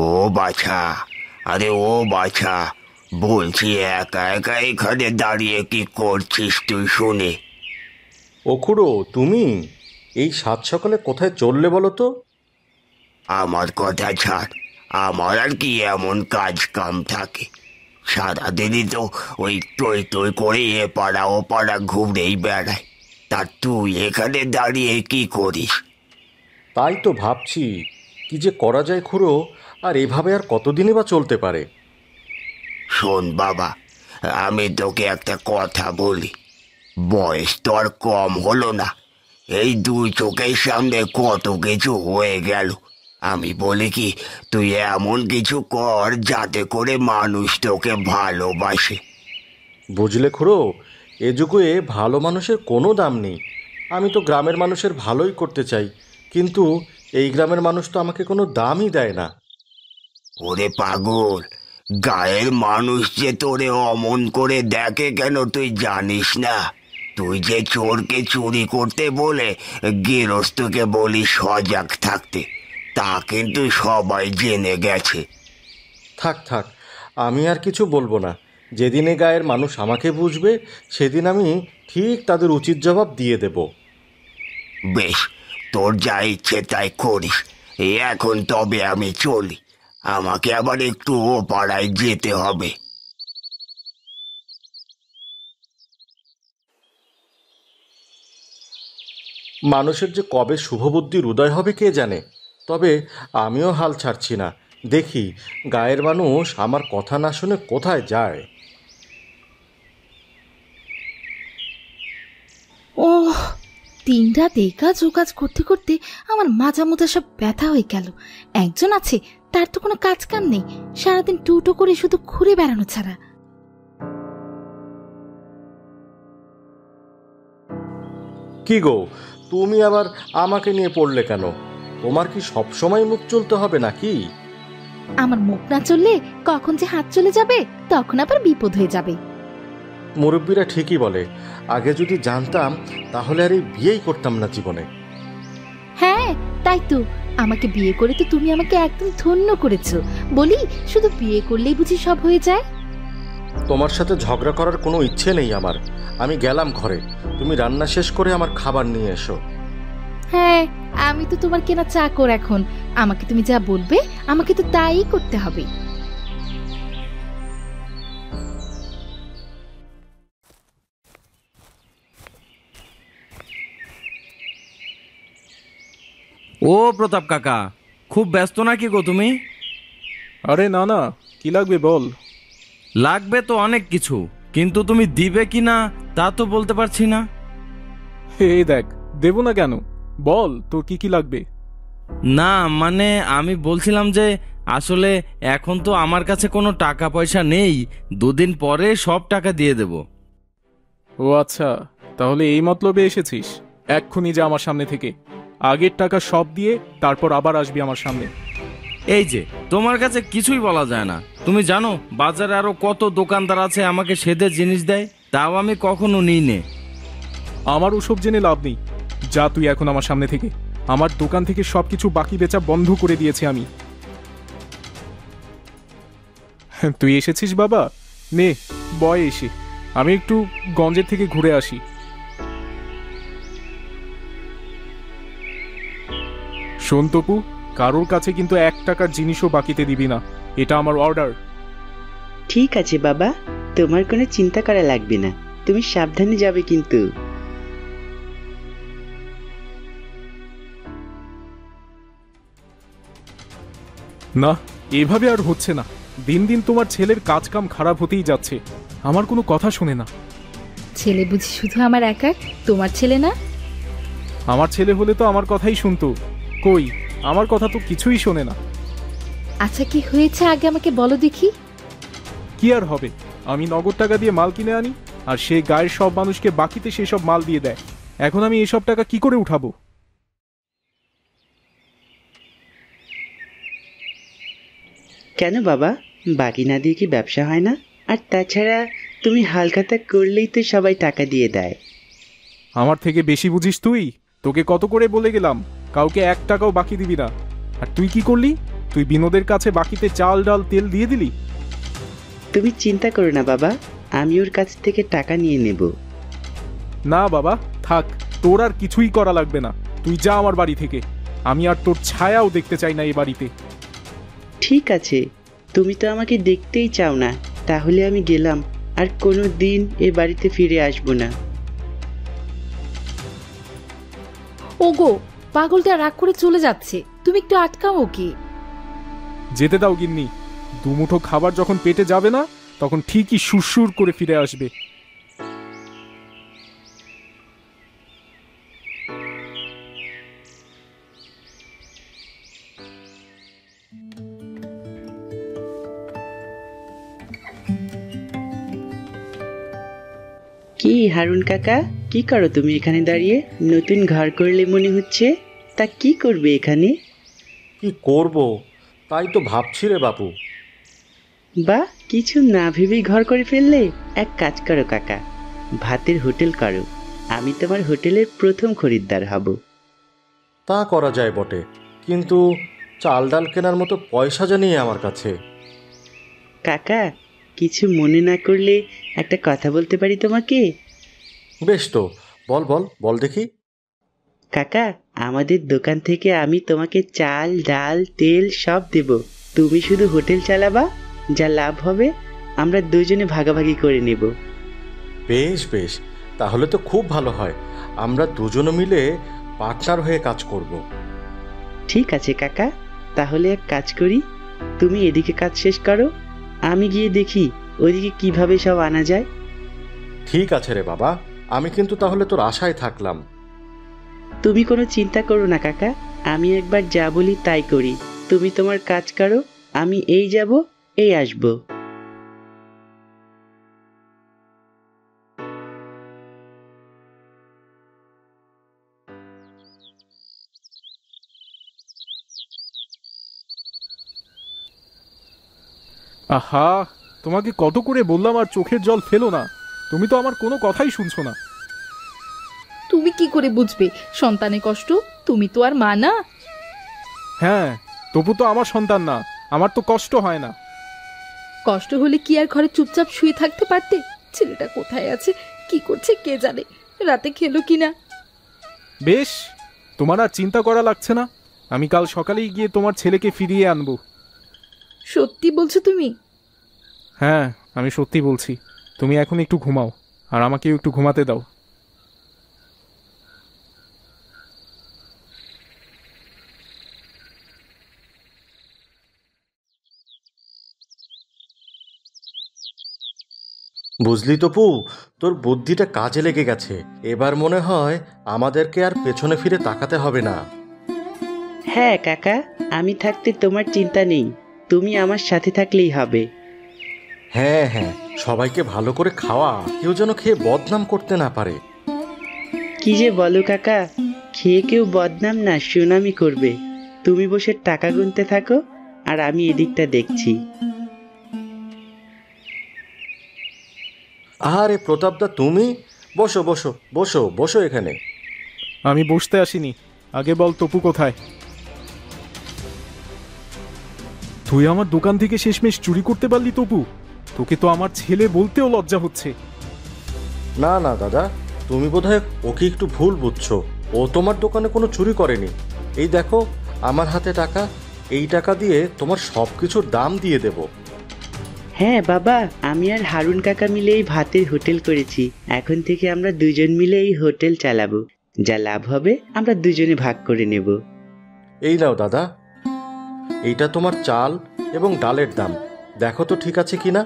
ও বাছা, আরে ও বাছা, বলছি একা একা এখানে দাঁড়িয়ে কি করছিস তুই শুনে? ও খুড়ো, তুমি এই সাত সকালে কোথায় চললে বলো তো? আমার কথা ছাড়, আমার আর কি এমন কাজ কাম থাকে? সারাদিনই তো ওই টই টই করে এ পাড়া ও পাড়া ঘুরেই বেড়ায়। তা তুই এখানে দাঁড়িয়ে কি করিস? তাই তো ভাবছি কি যে করা যায় খুড়ো। আর এভাবে আর কতদিনই বা চলতে পারে? শোন বাবা, আমি তোকে একটা কথা বলি। বয়স তো আর কম হলো না, এই দুই চোখের সামনে কত কিছু হয়ে গেল। আমি বলি কি, তুই এমন কিছু কর যাতে করে মানুষ তোকে ভালোবাসে। বুঝলে খুড়ো, এ যুগে ভালো মানুষের কোনো দাম নেই। আমি তো গ্রামের মানুষের ভালোই করতে চাই, কিন্তু এই গ্রামের মানুষ তো আমাকে কোনো দামই দেয় না। ওরে পাগল, গায়ের মানুষ যে তোরে অমন করে দেখে কেন তুই জানিস না? তুই যে চোরকে চুরি করতে বলে গৃহস্থকে বলি সজাগ থাকতে, তা কিন্তু সবাই জেনে গেছে। থাক থাক, আমি আর কিছু বলবো না। যেদিনে গায়ের মানুষ আমাকে বুঝবে, সেদিন আমি ঠিক তাদের উচিত জবাব দিয়ে দেব। বেশ, তোর যা ইচ্ছে তাই করিস। এখন তবে আমি চলি, আমাকে আবার একটু ও পাড়ায় যেতে হবে। মানুষের যে কবে শুভবুদ্ধির উদয় হবে কে জানে। তবে আমিও হাল ছাড়ছি না। দেখি গায়ের মানুষ আমার কথা না শুনে কোথায় যায়। ওহ, দিনরাত এই কাজ ও কাজ করতে করতে আমার মাজা মোজা সব ব্যথা হয়ে গেল। একজন আছে, তার তো কোনো কাজ কাম নেই, সারাদিন টুটো করে শুধু ঘুরে বেড়ানো ছাড়া। কি গো, তুমি আবার আমাকে নিয়ে পড়লে কেন? তোমার কি সব সময় মুখ চলতে হবে নাকি? আমার মুখ না চললে কখন যে হাত চলে যাবে, তখন আবার বিপদ হয়ে যাবে। মুরব্বীরা ঠিকই বলে, আগে যদি জানতাম তাহলে আর এই বিয়েই করতাম না জীবনে। হ্যাঁ, তাই তো। আমাকে বিয়ে করে তো তুমি আমাকে একদম ধন্য করেছো। বলি, শুধু বিয়ে করলেই বুঝি সব হয়ে যায়? তোমার সাথে ঝগড়া করার কোনো ইচ্ছে নেই আমার। আমি গেলাম ঘরে, তুমি রান্না শেষ করে আমার খাবার নিয়ে এসো। হ্যাঁ, আমি তো তোমার কেনা চাকর এখন। আমাকে তুমি যা বলবে আমাকে তো তাই করতে হবে। ও প্রতাপ কাকা, খুব ব্যস্ত নাকি গো তুমি? আরে না না, কি লাগবে বল। লাগবে তো অনেক কিছু, কিন্তু তুমি দিবে কি না তা তো বলতে পারছি না। এই দেখ, দেবো না কেন, বল তোর কি কি লাগবে। না মানে আমি বলছিলাম যে আসলে এখন তো আমার কাছে কোনো টাকা পয়সা নেই, দুদিন পরে সব টাকা দিয়ে দেব। ও আচ্ছা, তাহলে এই মতলবে এসেছিস? এক্ষুনি যা আমার সামনে থেকে, আগের টাকা সব দিয়ে তারপর আবার আসবি আমার সামনে। এই যে তোমার কাছে কিছুই বলা যায় না, তুমি জানো বাজারে আরো কত দোকানদার আছে আমাকে সেদের জিনিস দেয়, তাও আমি কখনো নিই নে। আমার ওসব জেনে লাভ নেই, যা তুই এখন আমার সামনে থেকে। আমার দোকান থেকে সবকিছু বাকি বেচা বন্ধ করে দিয়েছি আমি। তুই এসেছিস বাবা, নে বয় এসে, আমি একটু গঞ্জের থেকে ঘুরে আসি। শোন তপু, কারোর কাছে কিন্তু 1 টাকার জিনিসও বাকিতে দিবি না, এটা আমার অর্ডার। ঠিক আছে বাবা, তোমার কোনো চিন্তা করা লাগবে না, তুমি সাবধানে যাবে কিন্তু। না, এভাবে আর হচ্ছে না। দিন দিন তোমার ছেলের কাজ কাম খারাপ হতেই যাচ্ছে, আমার কোনো কথা শোনে না। ছেলে বুঝি শুধু আমার একা, তোমার ছেলে না? আমার ছেলে হলে তো আমার কথাই শুনতো, কই আমার কথা তো কিছুই শোনে না। আচ্ছা, কি হয়েছে আগে আমাকে বলো দেখি। কি আর হবে, আমি নগদ টাকা দিয়ে মাল কিনে আনি, আর সে গায়ের সব মানুষকে বাকিতে সেসব মাল দিয়ে দেয়। এখন আমি এসব টাকা কি করে উঠাবো? কেন বাবা, বাকি না দিয়ে কি ব্যবসা হয় না? আর তাছাড়া তুমি হালখাতা করলেই তো সবাই টাকা দিয়ে দেয়। আমার থেকে বেশি বুঝিস তুই? তোকে কত করে বলে গেলাম কাউকে 1 টাকাও বাকি দিবি না, আর তুই কি করলি? তুই বিনোদের কাছে বাকিতে চাল ডাল তেল দিয়ে দিলি? তুমি চিন্তা করো না বাবা, আমি ওর কাছ থেকে টাকা নিয়ে নেব। না বাবা, থাক, তোর আর কিছুই করা লাগবে না। তুই যা আমার বাড়ি থেকে। আমি আর তোর ছায়াও দেখতে চাই না এই বাড়িতে। ঠিক আছে, তুমি তো আমাকে দেখতেই চাও না, তাহলে আমি গেলাম, আর কোনো দিন এ বাড়িতে ফিরে আসবো না। ওগো, পাগলটা রাগ করে চলে যাচ্ছে, তুমি একটু আটকাও ওকে। যেতে দাও গিন্নি। দুমুঠো খাবার যখন পেটে যাবে না, তখন ঠিকই সুরসুর করে ফিরে আসবে। কি হারুন কাকা, কি করো তুমি এখানে দাঁড়িয়ে? নতুন ঘর করলে মনে হচ্ছে, তা কি করবে এখানে? কি করব তাই তো ভাবছি রে বাপু। বা কিছু না ভেবেই ঘর করে ফেললে। এক কাজ করো কাকা, ভাতের হোটেল করো, আমি তোমার হোটেলের প্রথম খরিদ্দার হব। তা করা যায় বটে, কিন্তু চাল ডাল কেনার মতো পয়সা জানি আমার কাছে। কাকা, কিছু মনে না করলে একটা কথা বলতে পারি তোমাকে? বেশ তো, বল বল বল দেখি। কাকা, আমাদের দোকান থেকে আমি তোমাকে চাল ডাল তেল সব দেব, তুমি শুধু হোটেল চালাবা, যা লাভ হবে আমরা দুজনে ভাগাভাগি করে নেব। বেশ বেশ, তাহলে তো খুব ভালো হয়। আমরা দুজনে মিলে পার্টনার হয়ে কাজ করব। ঠিক আছে কাকা, তাহলে এক কাজ করি, তুমি এদিকে কাজ শেষ করো, আমি গিয়ে দেখি ওইদিকে কিভাবে সব আনা যায়। ঠিক আছে রে বাবা, আমি কিন্তু তাহলে তোর আশায় থাকলাম। তুমি কোনো চিন্তা করো না কাকা, আমি একবার যা বলি তাই করি, তুমি তোমার কাজ করো, আমি এই যাব এই আসবো। আহা, তোমাকে কত করে বললাম আর চোখের জল ফেলো না। তুমি তো আমার কোনো কথাই শুনছো না। তুমি কি করে বুঝবে সন্তানের কষ্ট? তুমি তো আর মা না। হ্যাঁ, তবু তো আমার সন্তান না, আমার তো কষ্ট হয় না। কষ্ট হলে কি আর ঘরে চুপচাপ শুয়ে থাকতে পারতে? ছেলেটা কোথায় আছে, কি করছে কে জানে, রাতে খেলো কিনা। বেশ, তোমার আর চিন্তা করা লাগছে না। আমি কাল সকালেই গিয়ে তোমার ছেলেকে ফিরিয়ে আনবো। সত্যি বলছো তুমি? হ্যাঁ, আমি সত্যি বলছি। তুমি এখন একটু ঘুমাও, আর আমাকেও একটু ঘুমাতে দাও। বুঝলি তপু, তোর বুদ্ধিটা কাজে লেগে গেছে। এবার মনে হয় আমাদেরকে আর পেছনে ফিরে তাকাতে হবে না। হ্যাঁ কাকা, আমি থাকতে তোমার চিন্তা নেই, তুমি আমার সাথে থাকলেই হবে। হ্যাঁ হ্যাঁ, সবাইকে ভালো করে খাওয়া, কেউ যেন খেয়ে বদনাম করতে না পারে। কি যে বলো কাকা, খেয়ে কেউ বদনাম না সুনামি করবে। তুমি বসে টাকা গুনতে থাকো, আর আমি এদিকটা দেখছি। আরে প্রতাপদা, তুমি বসো বসো বসো বসো এখানে। আমি বসতে আসিনি, আগে বল তপু কোথায়? তুই আমার দোকান থেকে শেষমেশ চুরি করতে পারলি তপু? তোকে তো আমার ছেলে বলতেও লজ্জা হচ্ছে। না না দাদা, তুমি বোধহয় ওকে একটু ভুল বুঝছো। ও তোমার দোকানে কোনো চুরি করেনি। এই দেখো আমার হাতে টাকা, এই টাকা দিয়ে তোমার সব কিছুর দাম দিয়ে দেব। হ্যাঁ বাবা, আমি আর হারুন কাকা মিলে এই ভাতের হোটেল করেছি, এখন থেকে আমরা দুজন মিলে এই হোটেল চালাবো, যা লাভ হবে আমরা দুজনে ভাগ করে নেব। এই নাও দাদা, এইটা তোমার চাল এবং ডালের দাম, দেখো তো ঠিক আছে কিনা।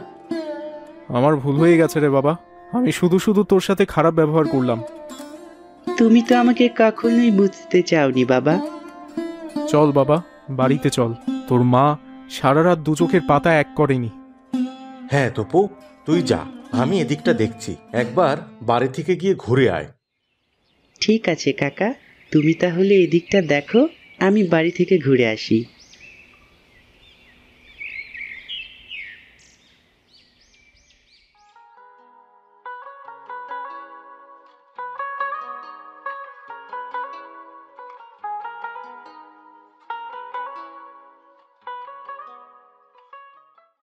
আমার ভুল হয়ে গেছে রে বাবা, আমি শুধু শুধু তোর সাথে খারাপ ব্যবহার করলাম। তুমি তো আমাকে কখনোই বুঝতে চাওনি বাবা। চল বাবা, বাড়িতে চল। তোর মা সারা রাত দু চোখের পাতা এক করেনি। হ্যাঁ তপু, তুই যা, আমি এদিকটা দেখছি, একবার বাড়ি থেকে গিয়ে ঘুরে আয়। ঠিক আছে কাকা, তুমি তাহলে এদিকটা দেখো, আমি বাড়ি থেকে ঘুরে আসি।